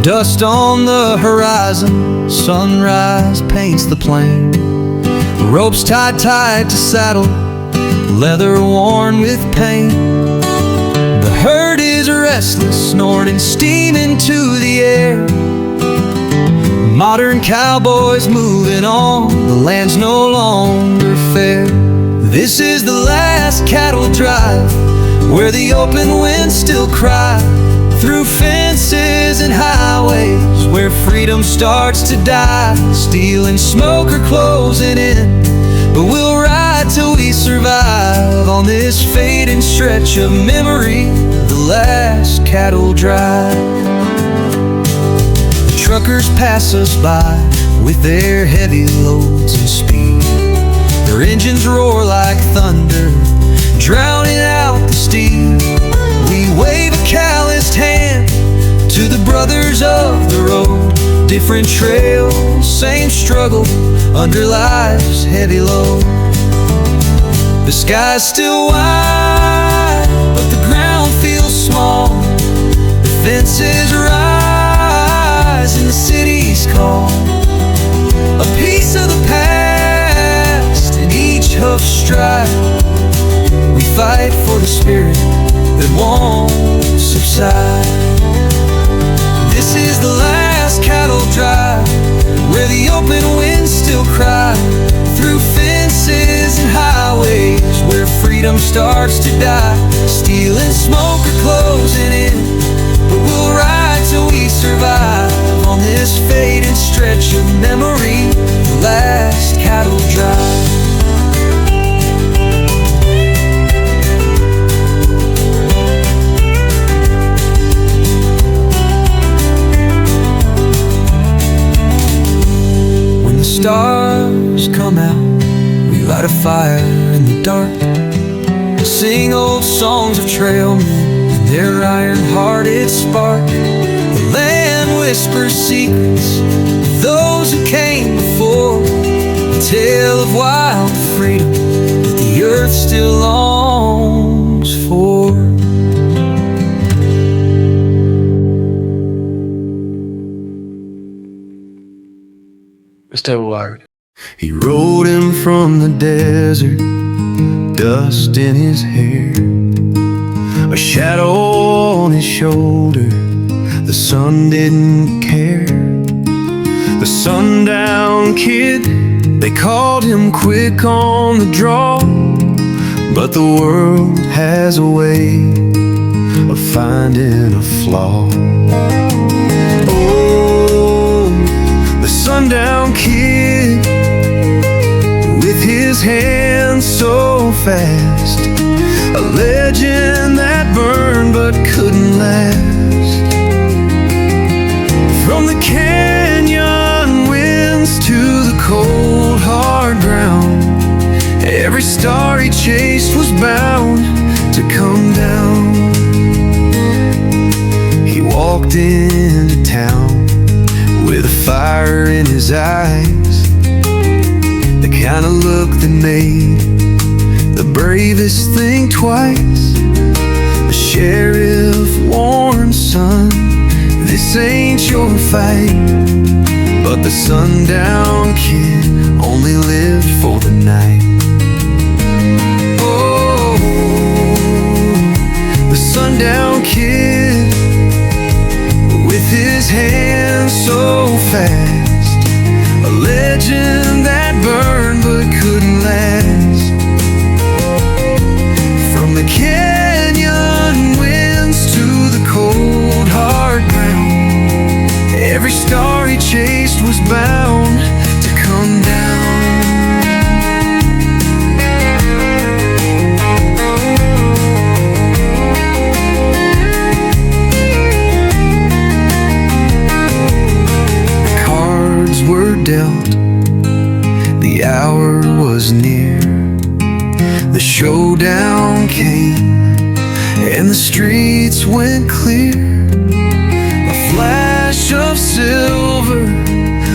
Dust on the horizon, sunrise paints the plain. Ropes tied tight to saddle, leather worn with pain. The herd is restless, snorting steam into the air. Modern cowboys moving on, the land's no longer fair. This is the last cattle drive, where the open winds still cry. Through fences and highways, where freedom starts to die. Steel and smoke are closing in, but we'll ride till we survive on this fading stretch of memory, the last cattle drive. The truckers pass us by with their heavy loads and speed. Their engines roar like thunder, drowning out the steam. We wave a calloused hand to the brothers of the road. Different trails, same struggle under life's heavy load. The sky's still wide, but the ground feels small. The fences rise and the city's call. A piece of the past in each hoof stride. We fight for the spirit that won't subside. This is the last cattle drive, where the open winds still cry. Through fences and highways, where freedom starts to die. Steel and smoke are closing in, but we'll ride till we survive on this fading stretch of memory, the last cattle drive. Stars come out, we light a fire in the dark. Sing old songs of trailmen and their iron-hearted spark. The land whispers secrets of those who came before. A tale of wild freedom that the earth still longs for. Mr. Ward. He rode in from the desert, dust in his hair, a shadow on his shoulder. The sun didn't care. The sundown kid, they called him quick on the draw, but the world has a way of finding a flaw. Sundown kid, with his hands so fast, a legend that burned but couldn't last. From the canyon winds to the cold hard ground, every star he chased was bound to come down. He walked into town with a fire in his eyes, the kind of look that made the bravest think twice. The sheriff warned, son, this ain't your fight. But the sundown kid only lived for the night. Oh, the sundown kid, with his hands so fast, a legend that burned but couldn't last. From the canyon winds to the cold hard ground, every star he chased was bound to come down. Dealt, the hour was near. The showdown came and the streets went clear. A flash of silver,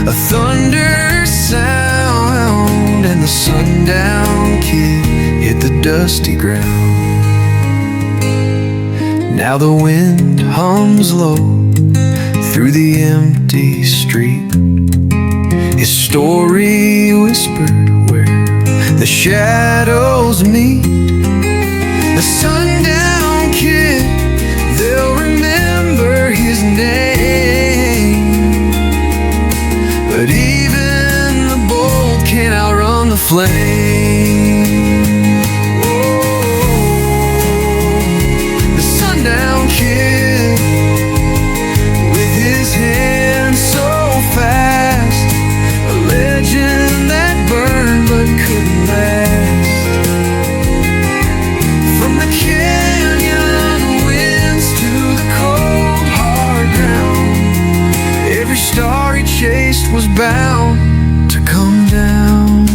a thunder sound, and the sundown kid hit the dusty ground. Now the wind hums low through the empty street, his story whispered where the shadows meet. The sundown kid, they'll remember his name, but even the bold can't outrun the flame. The sundown kid, with his hands so fast, a legend that burned but couldn't last. From the canyon winds to the cold hard ground, every star he chased was bound to come down.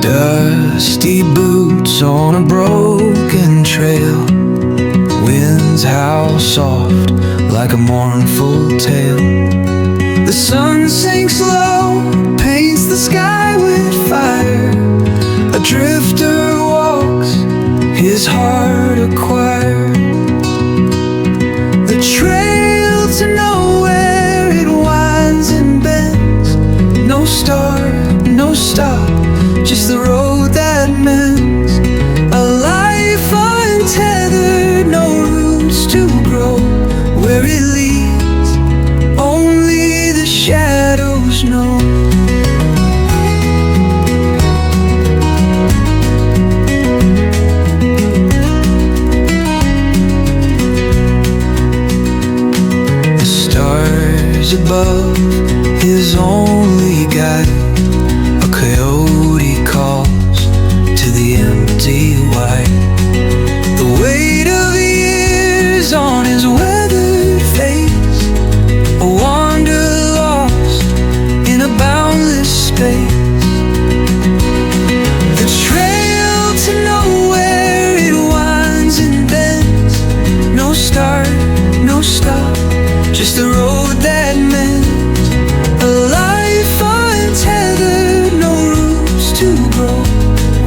Dusty boots on a broken trail, winds howl soft like a mournful tale. The sun sinks low, paints the sky with fire. A drifter walks, his heart a choir. The trail to nowhere, it winds and bends. No start, no stop, just the road that mends. A life untethered, no roots to grow. Where it leads, only the shadows know. The stars above, his only guide. A coyote calls to the empty white. The weight of years on his weathered face, a wander lost in a boundless space. The trail to nowhere, it winds and bends. No start, no stop, just the road that mends. A life untethered, no roots to grow.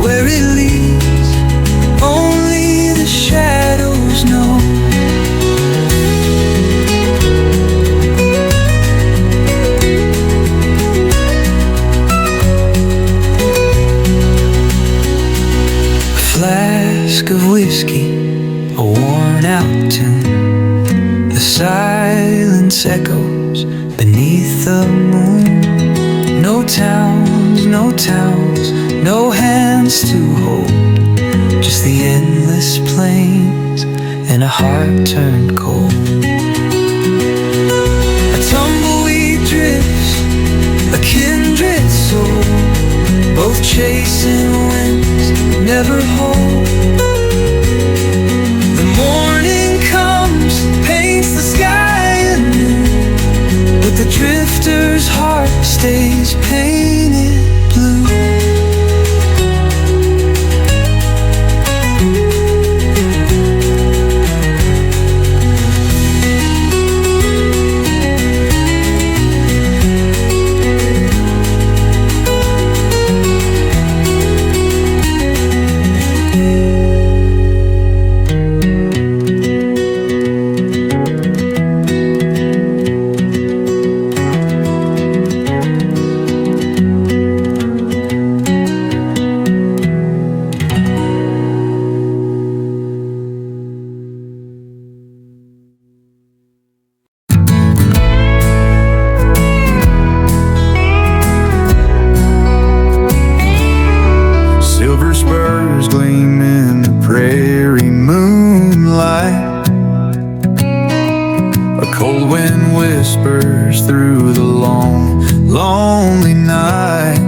Where it leads, only the shadows know. A flask of whiskey, a worn out tune, the silence echoes beneath the moon. No towns, no towns, no hands to hold, just the endless plains and a heart turned cold. A tumbleweed drifts, a kindred soul, both chasing winds, never hold. The morning comes, paints the sky anew, but the drifter's heart stays painted blue. Cold wind whispers through the long, lonely night.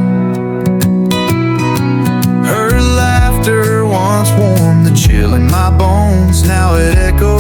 Her laughter once warmed the chill in my bones, now it echoes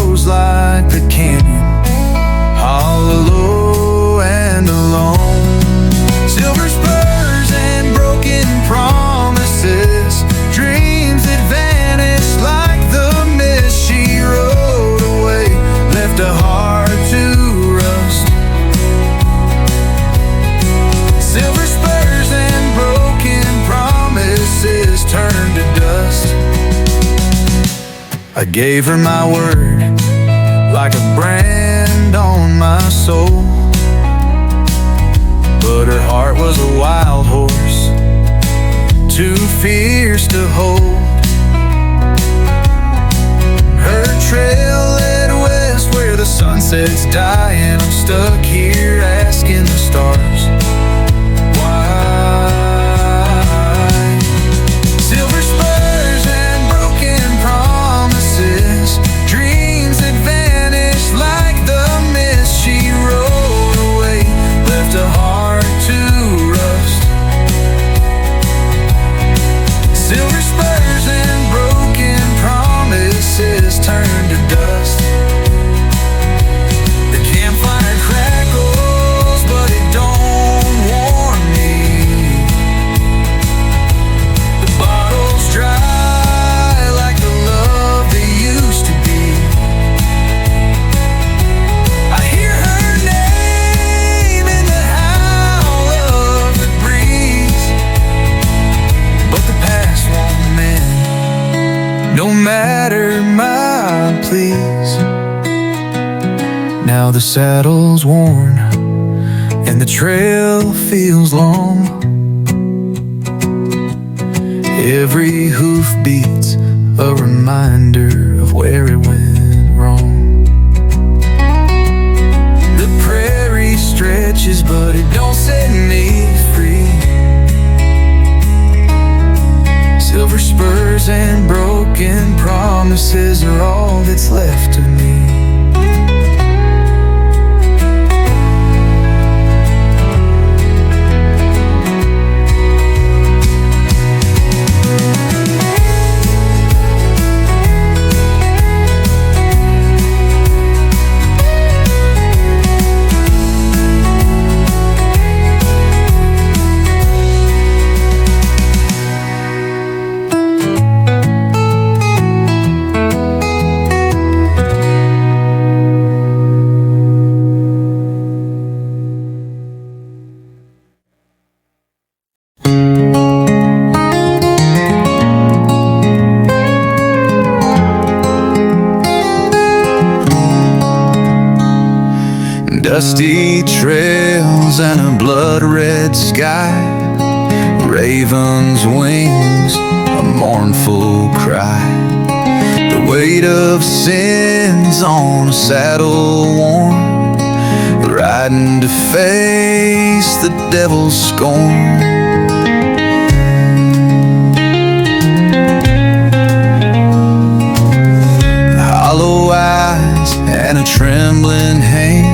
I gave her my word, like a brand on my soul. But her heart was a wild horse, too fierce to hold. Her trail led west where the sunsets die, and I'm stuck here asking the stars why. Silver spurs and broken promises, dreams that vanished like the mist. She rode away, left a heart to rust. Silver spurs and broken promises turned to dust. The campfire crackles, but it don't warm me. The bottle's dry like the love they used to be. I hear her name in the howl of the breeze, but the past won't mend, no matter my pleas. Now the saddle's worn and the trail feels long. Every hoof beats a reminder of where it went wrong. The prairie stretches, but it don't set me free. Silver spurs and broken promises are all that's left of me. Dusty trails and a blood-red sky, raven's wings, a mournful cry. The weight of sins on a saddle worn, riding to face the devil's scorn. Hollow eyes and a trembling hand,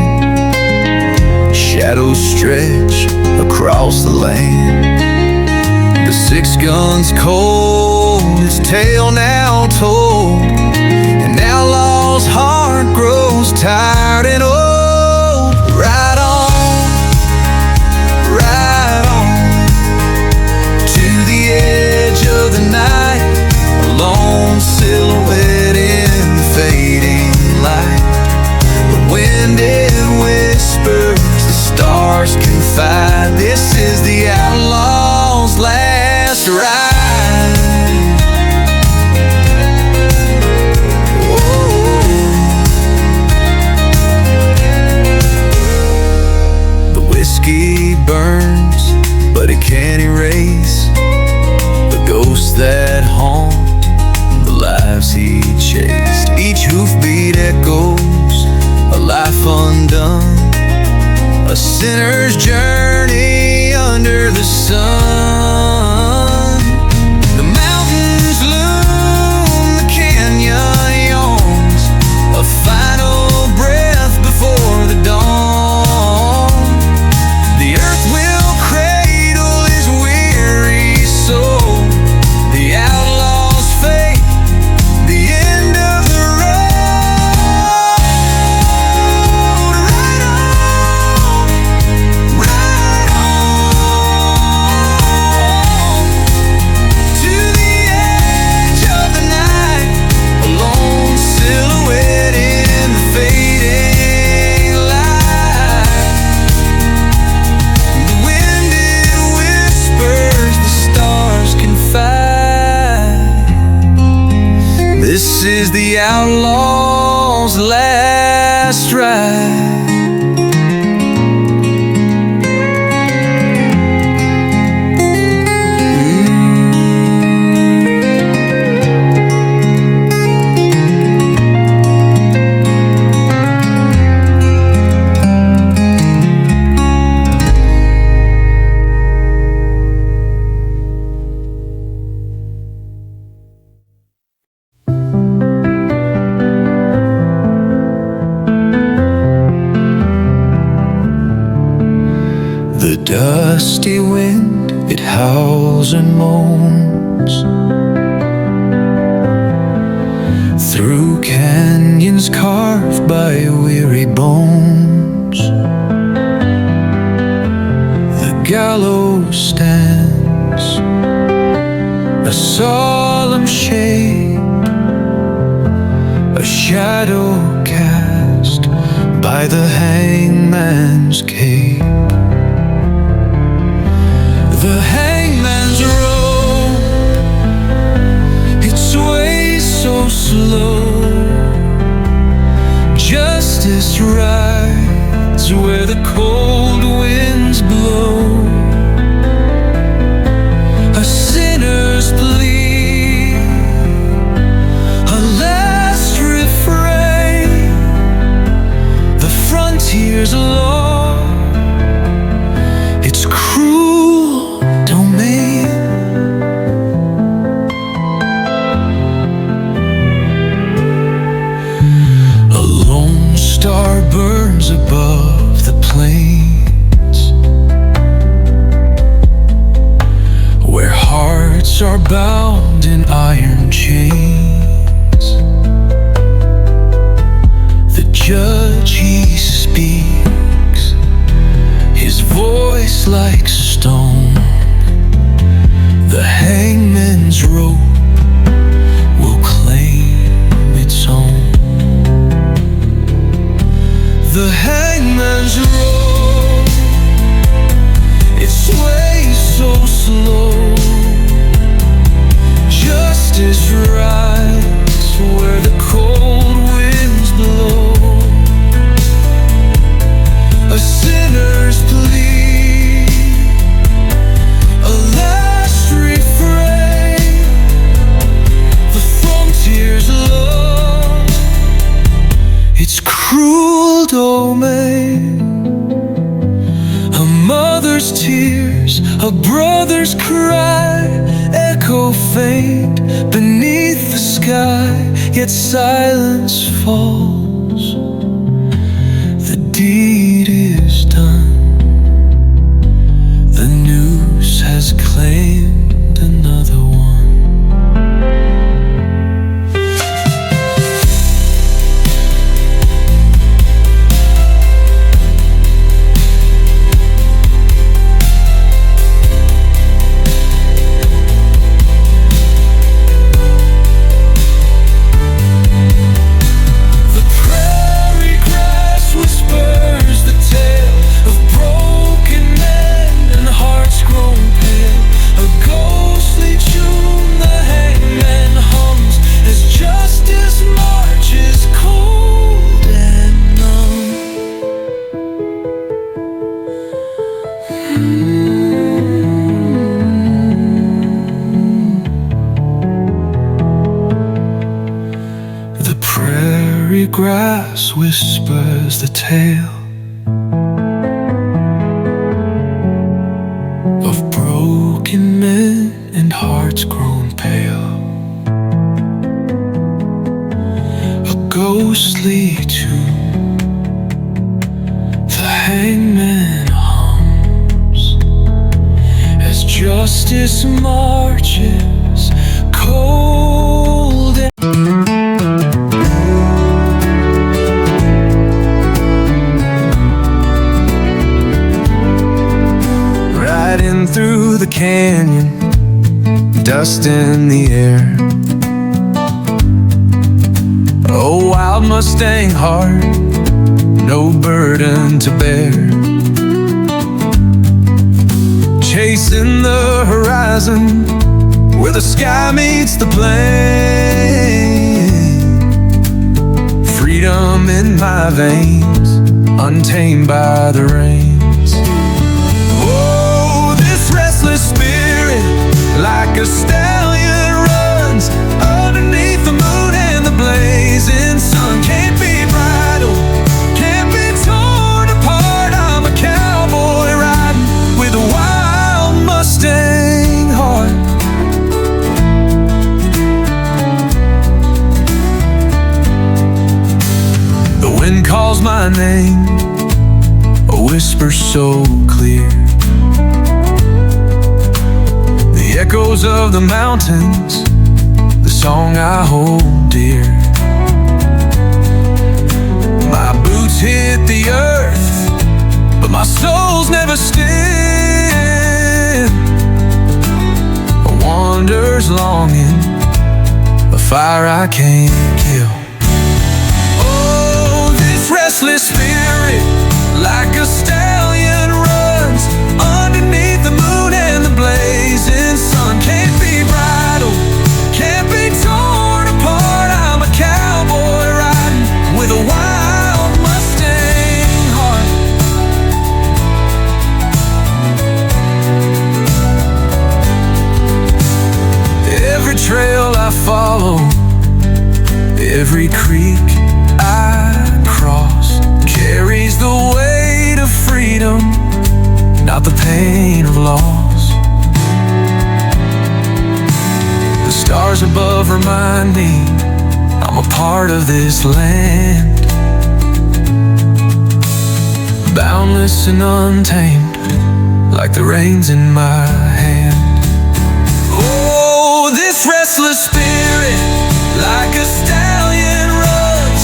shadows stretch across the land. The six guns cold, his tale now told, and now Law's heart grows tired and old. Ride on to the edge of the night, a lone silhouette in the fading light. The wind it whispers, stars confide, this is the outlaw's last ride. Whoa. The whiskey burns, but it can't erase the ghosts that haunt the lives he chased. Each hoofbeat echoes a life undone, a sinner's journey under the sun. The mountains loom, the canyon yawns, a final breath before the dawn. The earth will cradle his weary soul, the outlaw's fate, the end of the road. Right on, right on. This is the outlaw's last ride. The dusty wind, it howls and moans through canyons carved by weary bones. The gallows stands, a solemn shape, a shadow cast by the hangman's cape. The hangman's rope, it sways so slow. Justice rides where the cold winds blow. A sinner's plea, a last refrain. The frontier's law, it's cruel domain. A lone star burns above the plains, where hearts are bound in iron chains. The judge, he speaks, his voice like stone. The hangman's rope will claim its own. The hangman's rope, it sways so slow. Justice rides where the cold winds blow. A sinner's plea, a last refrain. The frontier's love, it's cruel domain. A mother's tears, a brother's cry, echo faint beneath the sky. Yet silence falls, the deed is done. The noose has claimed another one. The prairie grass whispers the tale of broken men and hearts grown pale. A ghostly tune the hangman hums as justice marches cold and numb. The prairie grass whispers the tale of broken men and hearts grown pale. A ghostly tune the hangman hums as justice marches cold and riding through the canyon, dust in the air. Oh, wild Mustang heart, no burden to bear. Chasing the horizon where the sky meets the plain. rhythm in my veins, untamed by the rains. Oh, this restless spirit, like a stallion, runs underneath the moon and the blazing sun. Can't be bridled, can't be torn apart. I'm a cowboy riding with a wild Mustang heart. The wind calls my name, a whisper so clear. The echoes of the mountains, the song I hold dear. My boots hit the earth, but my soul's never still. A wanderer's longing, a fire I can't kill. Oh, this restless spirit, like a stallion, runs underneath the moon and the blazing sun. Can't be bridled, can't be torn apart. I'm a cowboy riding with a wild Mustang heart. Every trail I follow, every creek I cross, carries the weight of freedom, not the pain of loss. The stars above remind me I'm a part of this land, boundless and untamed, like the reins in my hand. Oh, this restless spirit, like a stallion, runs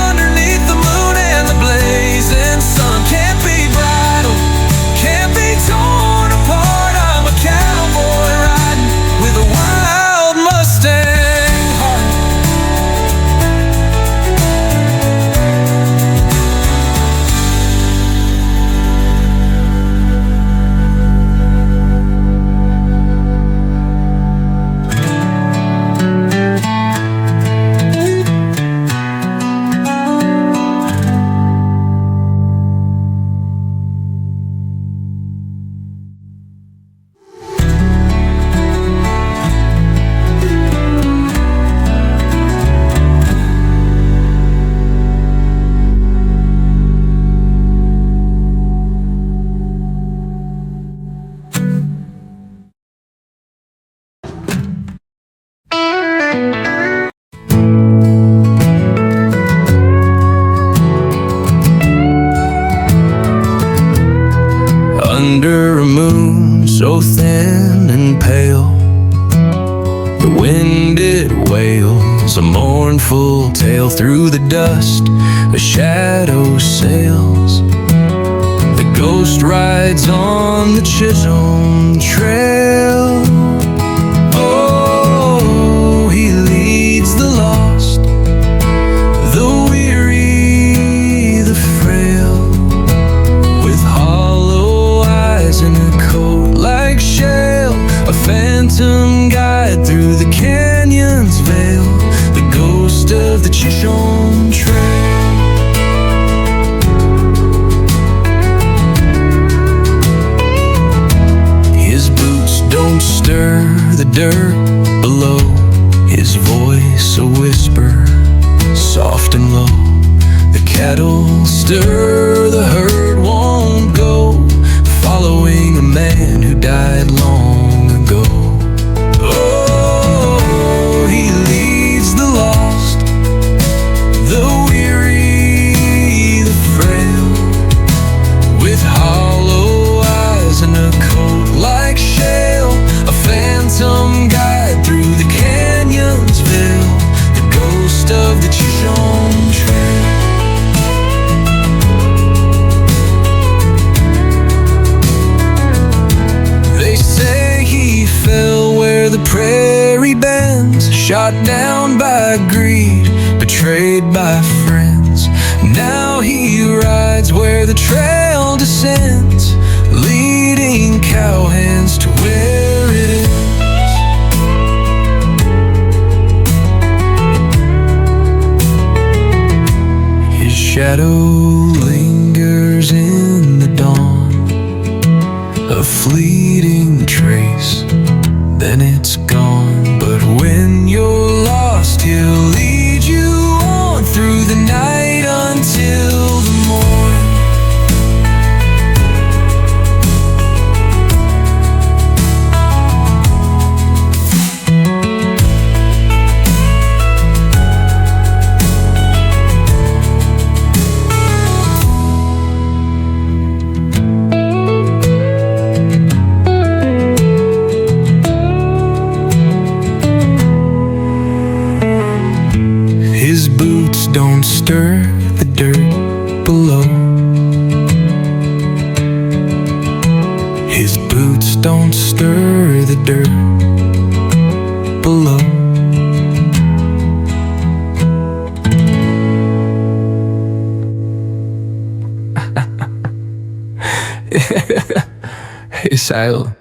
underneath the moon and the blazing sun. Can't be bridled, can't be torn apart. I'm a cowboy riding with a wild Mustang heart. Under a moon so thin and pale, the wind it wails a mournful tale. Through the dust a shadow sails, the ghost rides on the Chisholm Trail. Oh, he leads the lost, the weary, the frail, with hollow eyes and a coat like shale, a phantom guide through the canyon's veil, the ghost of the Chisholm Trail. His boots don't stir the dirt below, his voice a whisper, soft and low. The cattle stir, the herd won't go, following a man who died long ago. Oh, he leads the lost, the weary, the frail, with hollow eyes and a coat like shale, a phantom guide through the canyon's veil, the ghost of the Chisholm Trail. They say he fell where the prairie bends, shot down by greed, betrayed by friends. Now he rides where the trail descends, leading cowhands to where it ends. His shadow lingers in the dawn, a fleeting trace, then it's gone. But when you're lost, he'll lead you on through the night until the morn. His boots don't stir the dirt below. His boots don't stir the dirt below. Hey, Sile.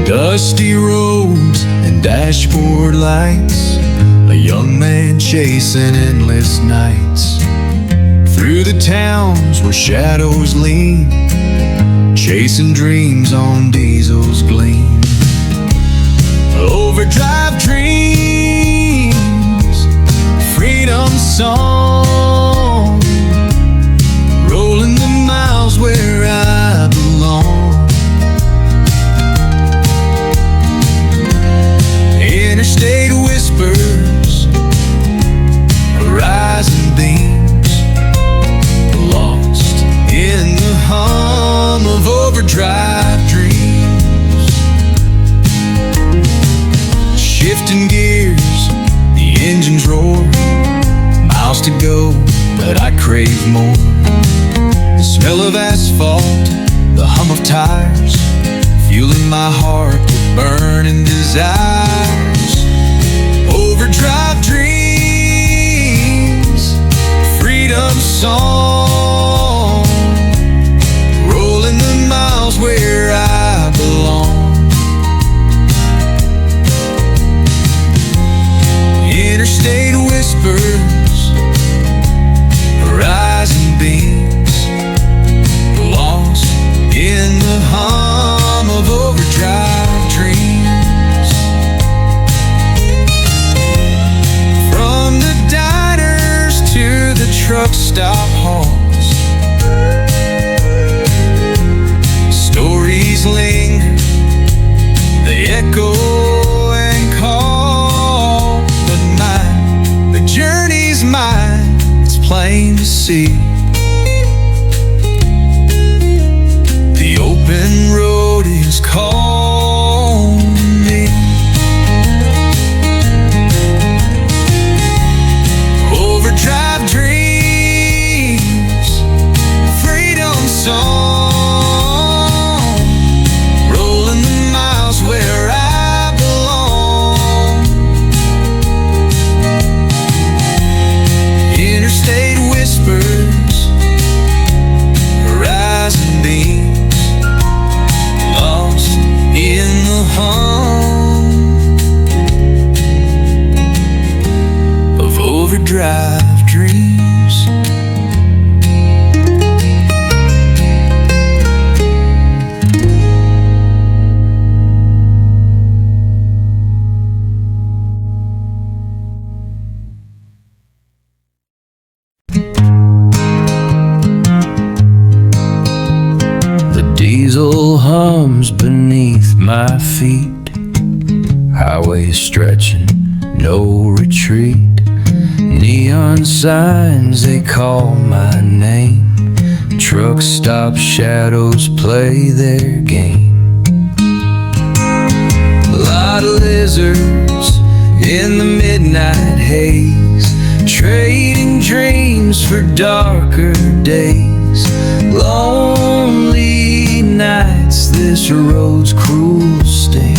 Dusty roads and dashboard lights, a young man chasing endless nights. Through the towns where shadows lean, chasing dreams on diesels gleam. Overdrive dreams, freedom song, rolling the miles where I belong. Interstate whispers, horizon beams, lost in the hum of overdrive dreams. Shifting gears, the engines roar, miles to go, but I crave more. The smell of asphalt, the hum of tires, fueling my heart with burning desires. Overdrive dreams, freedom song, rolling the miles where I belong. Interstate whispers, horizon beams, lost in the hum of overdrive dreams. From the diners to the truck stop halls, stories linger, they echo and call. But mine, the journey's mine, it's plain to see. The open road is calling me. Overdrive dreams, freedom song, rolling the miles where I belong. Interstate whispers, horizon beams, lost in the hum of overdrive dreams. The diesel hums beneath my feet, highway stretching, no retreat. Neon signs, they call my name. Truck stop shadows play their game. A lot of lizards in the midnight haze, trading dreams for darker days. Lonely nights, this road's cruel sting,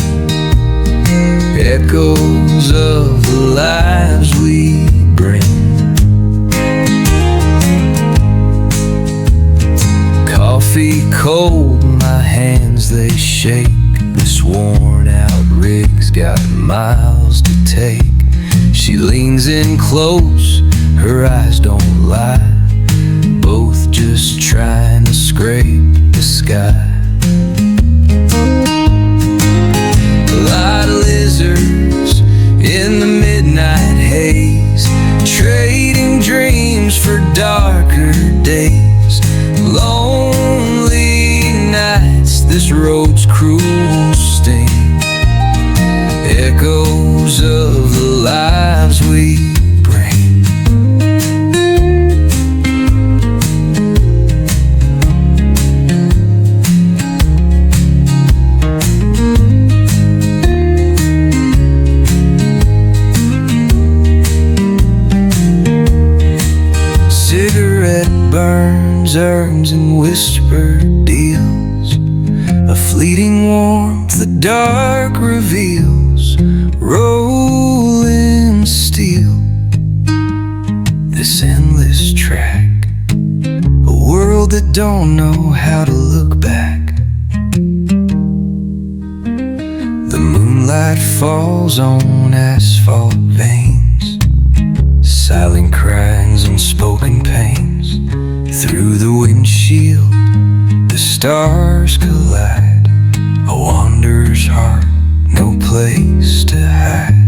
echoes of the lives we bring. shake. This worn out rig's got miles to take. She leans in close, her eyes don't lie, both just trying to scrape the sky. A lot of lizards in the midnight haze, trading dreams for darker days. Lonely nights, this road's cruel sting, echoes of the lives we bring. Cigarette burns, urns and whispered deals, a fleeting warmth the dark reveals. Rolling steel, this endless track, a world that don't know how to look back. The moonlight falls on asphalt veins, silent cries, unspoken pains. Through the windshield, the stars collide, a wanderer's heart, no place to hide.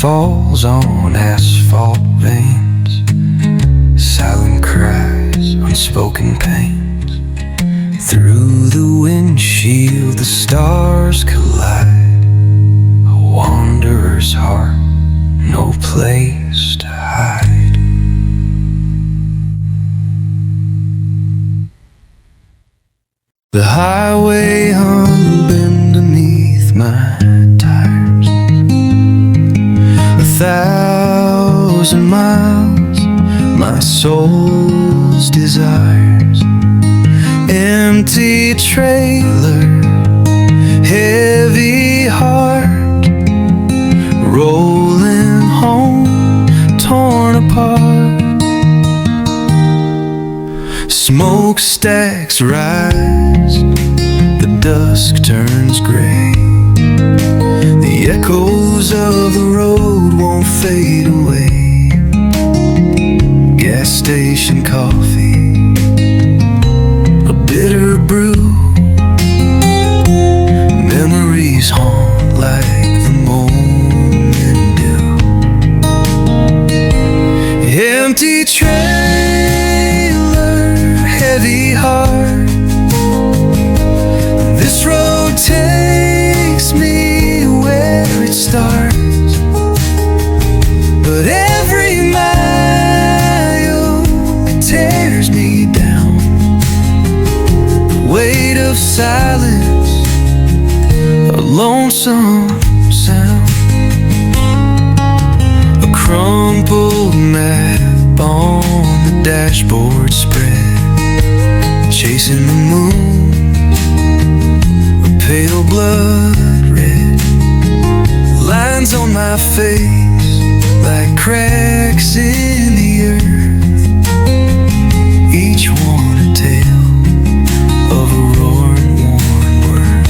Falls on asphalt veins, silent cries, unspoken pains. Through the windshield, the stars collide, a wanderer's heart, no place to hide. The highway hung beneath my tires, 1,000 miles, my soul's desires. Empty trailer, heavy heart, rolling home, torn apart. Smokestacks rise, the dusk turns gray. The echoes of the road won't fade away. Gas station coffee, a bitter brew. Memories haunt like the morning dew. Empty trailer, heavy heart. This road takes me where it starts, but every mile it tears me down. The weight of silence, a lonesome sound, a crumpled map on the dashboard spread, chasing the moon, a pale blood red. Lines on my face like cracks in the earth, each one a tale of a roaring worn word.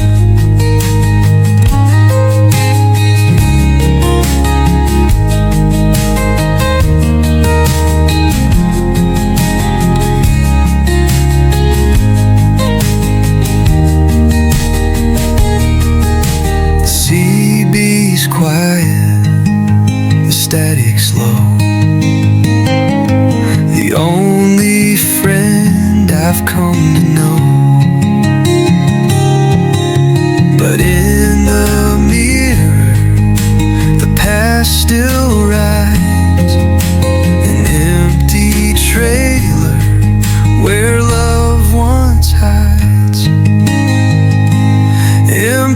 The sea beats quiet, the static slow.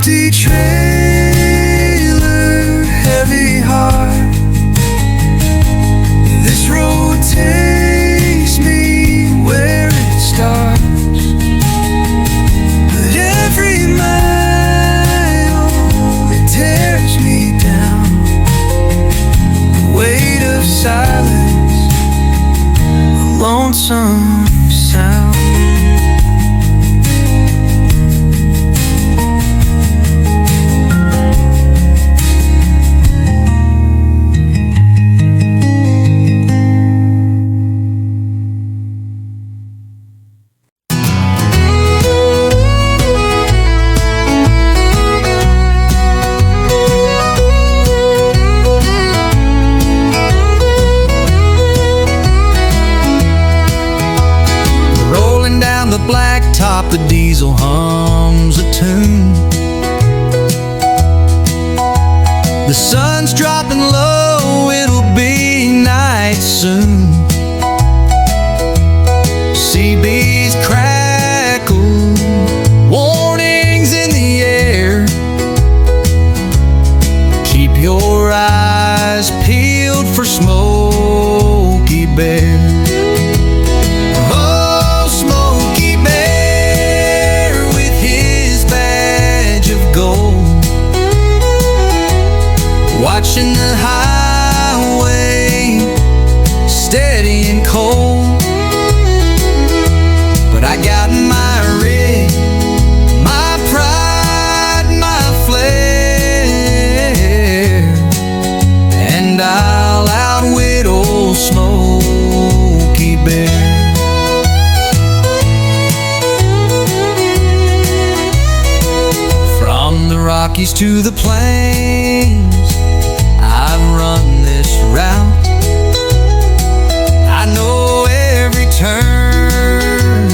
empty trailer, heavy heart. This road takes me where it starts, but every mile it tears me down. The weight of silence, a lonesome sound. Blacktop, the diesel hums a tune. The sun's dropping low, it'll be night soon. CB's crackle, warnings in the air. Keep your eyes peeled for Smokey Bear. Watching the highway, steady and cold. But I got my rig, my pride, my flair, and I'll outwit old Smokey Bear. From the Rockies to the plains, run this route. I know every turn,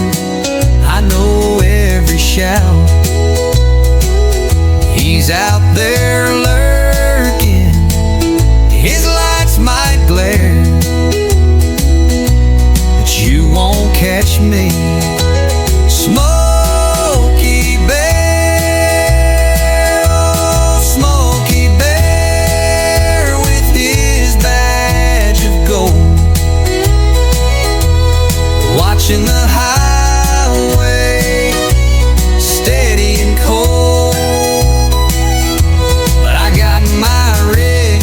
I know every shout. He's out there lurking, his lights might glare, but you won't catch me. Smokey Bear, oh, Smokey Bear, watching the highway, steady and cold. But I got my rig,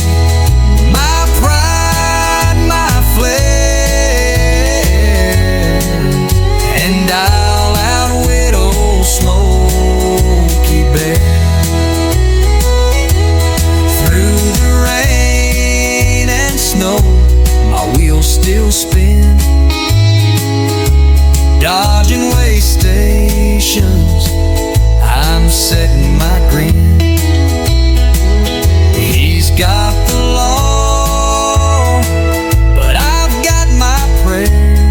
my pride, my flair, and I'll outwit old Smokey Bear. Through the rain and snow, my wheels still spin, dodging way stations, I'm setting my grin. He's got the law, but I've got my prayer.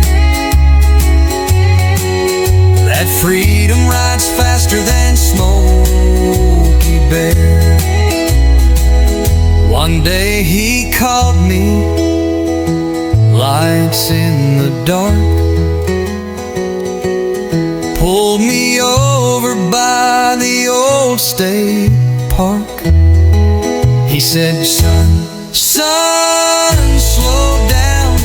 That freedom rides faster than Smokey Bear. One day he called me, lights in the dark, pulled me over by the old state park. He said, son, slow down,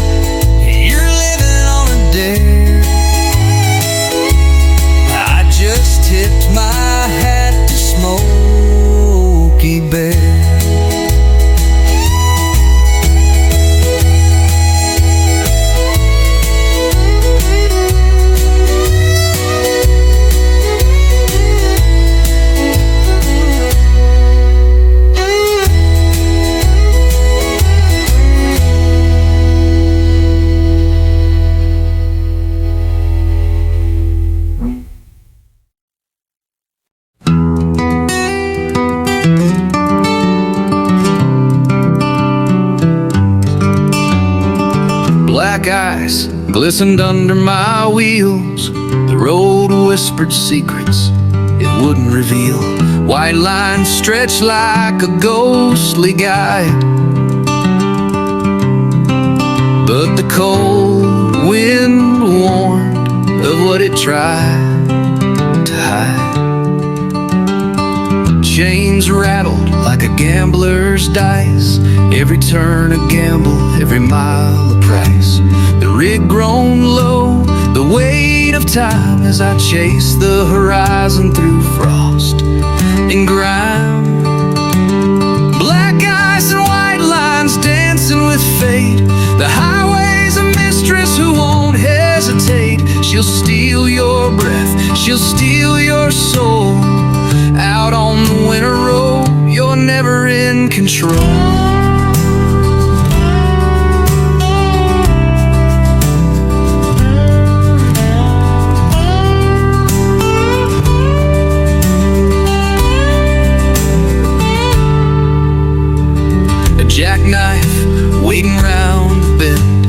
you're living on a dare. I just tipped my hat to Smokey Bear. Black eyes glistened under my wheels. The road whispered secrets it wouldn't reveal. White lines stretched like a ghostly guide, but the cold wind warned of what it tried to hide. chains rattled like a gambler's dice. Every turn a gamble, every mile a price. The rig grown low, the weight of time as I chase the horizon through frost and grime. Black ice and white lines dancing with fate. The highway's a mistress who won't hesitate. She'll steal your breath, she'll steal your soul. Out on the winter road, you're never in control. Jackknife waiting round the bend,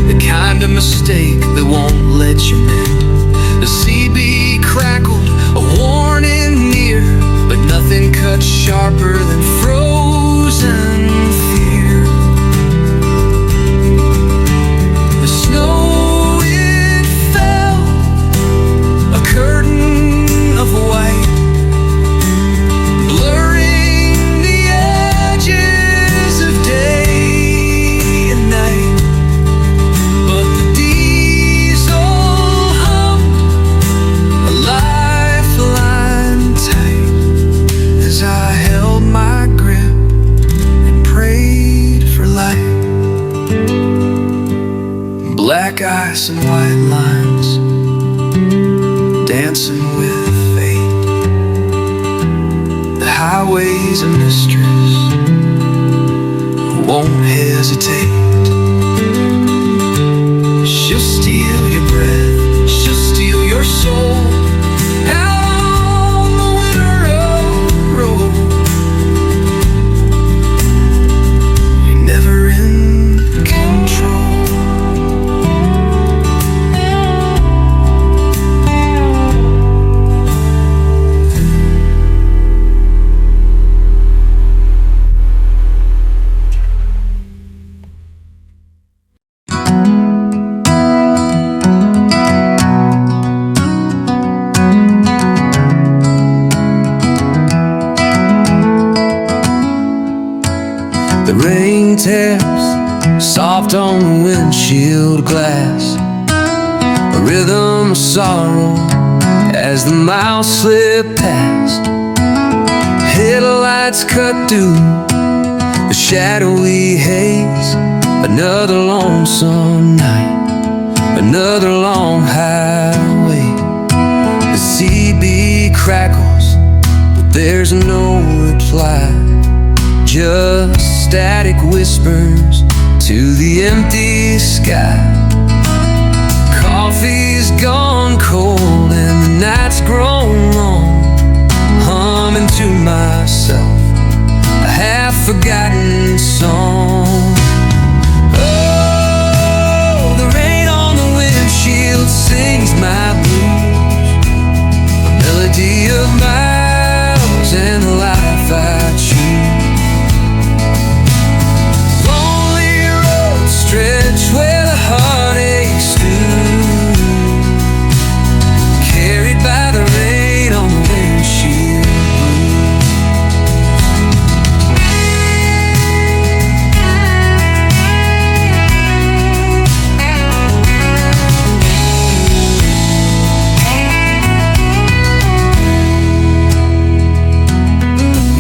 the kind of mistake that won't let you mend. The CB crackled, a warning near, but nothing cuts sharper than frozen fear. The snow, it fell, a curtain of white, black ice and white lines dancing with fate. The highway's a mistress who won't hesitate. She'll steal your breath, she'll steal your soul. Out on the winter road, you're never in control. The rain taps soft on the windshield glass, a rhythm of sorrow as the miles slip past. Headlights cut through the shadowy haze. Another lonesome night, another long highway. The CB crackles, but there's no reply. Just static whispers to the empty sky. Coffee's gone cold and the night's grown long. Humming to myself a half-forgotten song. Oh, the rain on the windshield sings my blues, a melody of miles and the life I choose. Stretch where the heart aches through, carried by the rain on the windshield.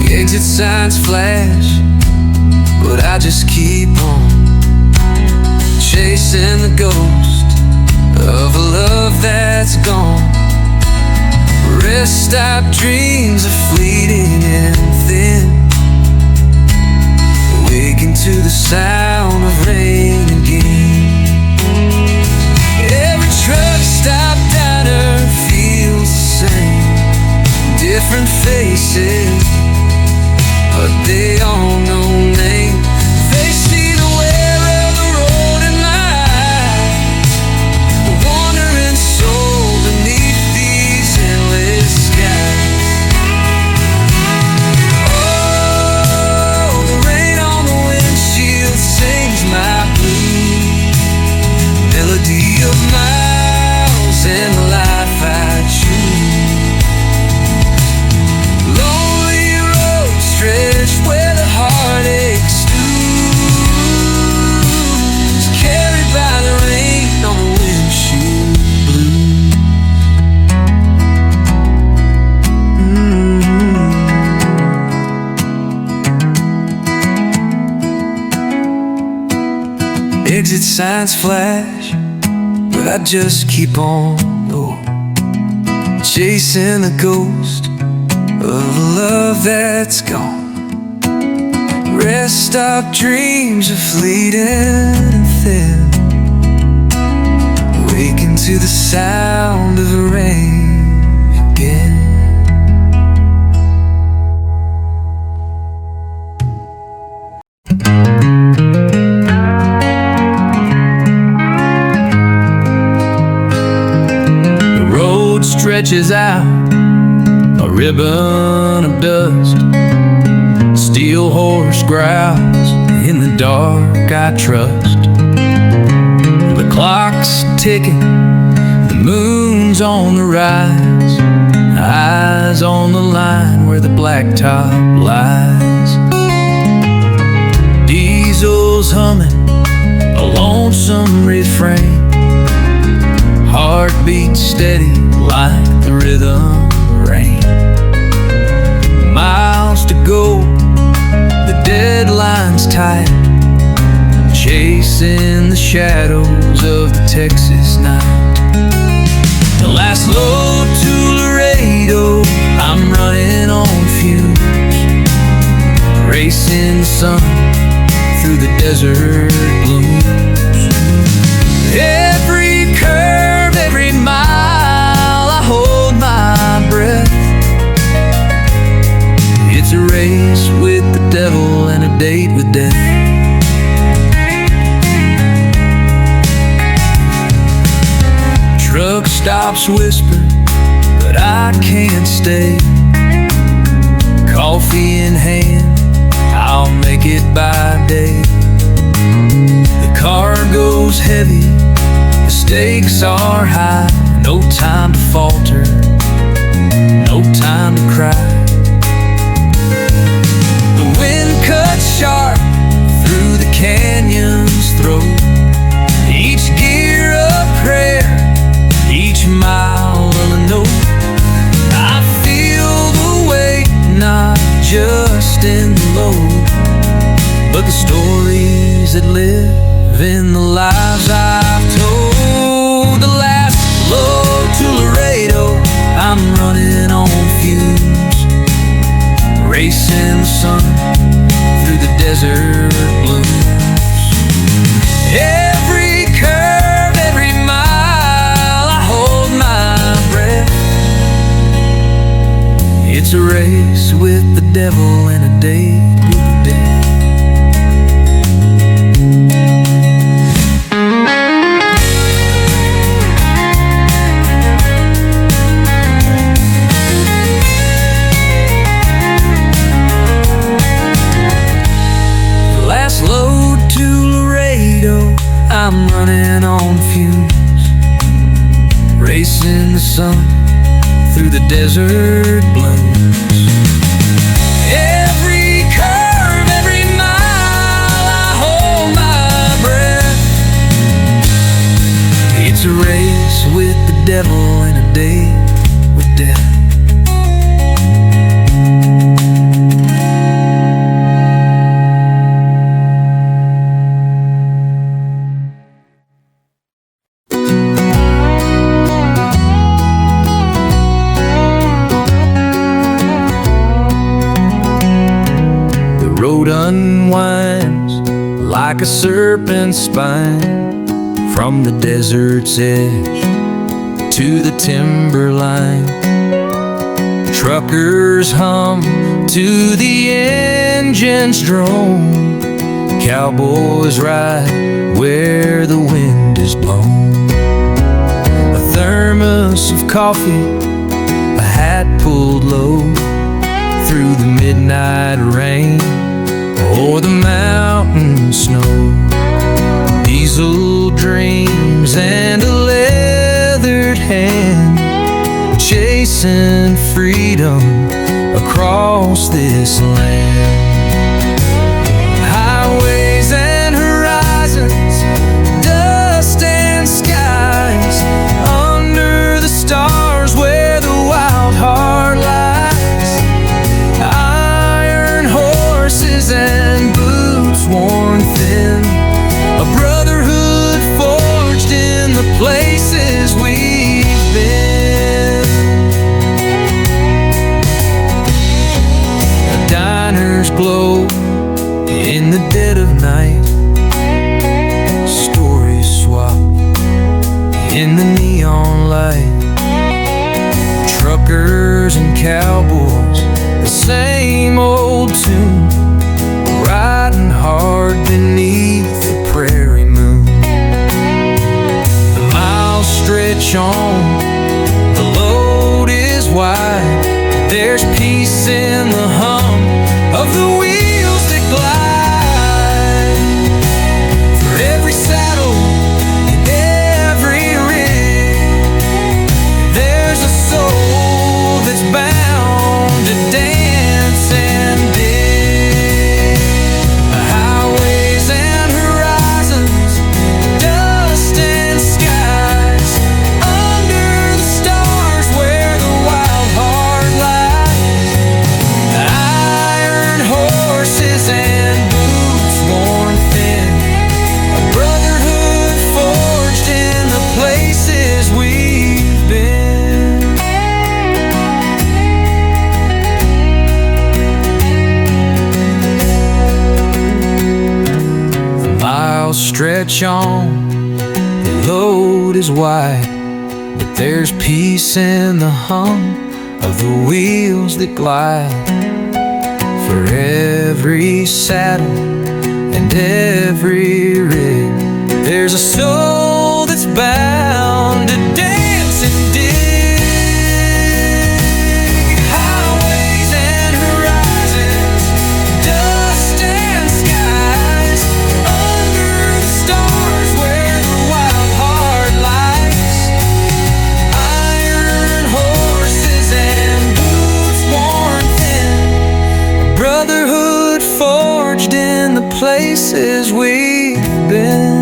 The exit signs flash, but I just keep on chasing the ghost of a love that's gone. Rest stop dreams are fleeting and thin, waking to the sound of rain again. Every truck stop diner feels the same, different faces, but they all know names. They see the wear of the road in my eye, a wandering soul beneath these endless skies. Oh, the rain on the windshield sings my blues, melody of miles and the life I choose. Lonely exit signs flash, but I just keep on, chasing the ghost of a love that's gone. Rest stop dreams are fleeting and thin, waking to the sound of rain again. Stretches out a ribbon of dust. Steel horse growls in the dark, I trust. The clock's ticking, the moon's on the rise, eyes on the line where the blacktop lies. Diesel's humming a lonesome refrain, heartbeat steady like the rhythm rain. Miles to go, the deadline's tight, chasing the shadows of the Texas night. The last load to Laredo, I'm running on fumes, racing the sun through the desert blooms. Every curve, every mile, I hold my breath. It's a race with the devil and a date with death. Truck stops whisper, but I can't stay. Coffee in hand, I'll make it by day. The cargo's heavy, the stakes are high. No time to falter, no time to cry. The wind cuts sharp through the canyon's throat. Each gear a prayer, each mile a note. I feel the weight, not just in the load, but the stories that live in the lives I've told. The last load to Laredo, I'm running on fumes, racing the sun through the desert blues. Every curve, every mile, I hold my breath. It's a race with the devil and a date with death. I'm running on fumes, racing the sun through the desert blues. Every curve, every mile, I hold my breath. It's a race with the devil and a date with death. Unwinds like a serpent's spine from the desert's edge to the timberline. Truckers hum to the engine's drone. Cowboys ride where the wind is blown. A thermos of coffee, a hat pulled low through the midnight rain or the mountain snow. Diesel dreams and a leathered hand, chasing freedom across this land. Highways and horizons, dust and skies, under the stars where the wild heart lies. Iron horses and boots worn thin, a brotherhood cowboys, the same old tune, riding hard beneath the prairie moon. The miles stretch on, the load is wide, there's peace in the hum of the wheels that glide. For every saddle and every rig, there's a soul that's bound to dance and dig. Highways and horizons, dust and skies, under the stars where the wild heart lies. Iron horses and boots worn thin, a brotherhood forged in the places we've been. The miles stretch on, the load is wide, but there's peace in the hum of the wheels that glide. For every saddle and every rig, there's a soul that's bound to dance and dig. Highways and horizons, dust and skies, under the stars where the wild heart lies. Iron horses and boots worn thin, brotherhood forged in the places we've been.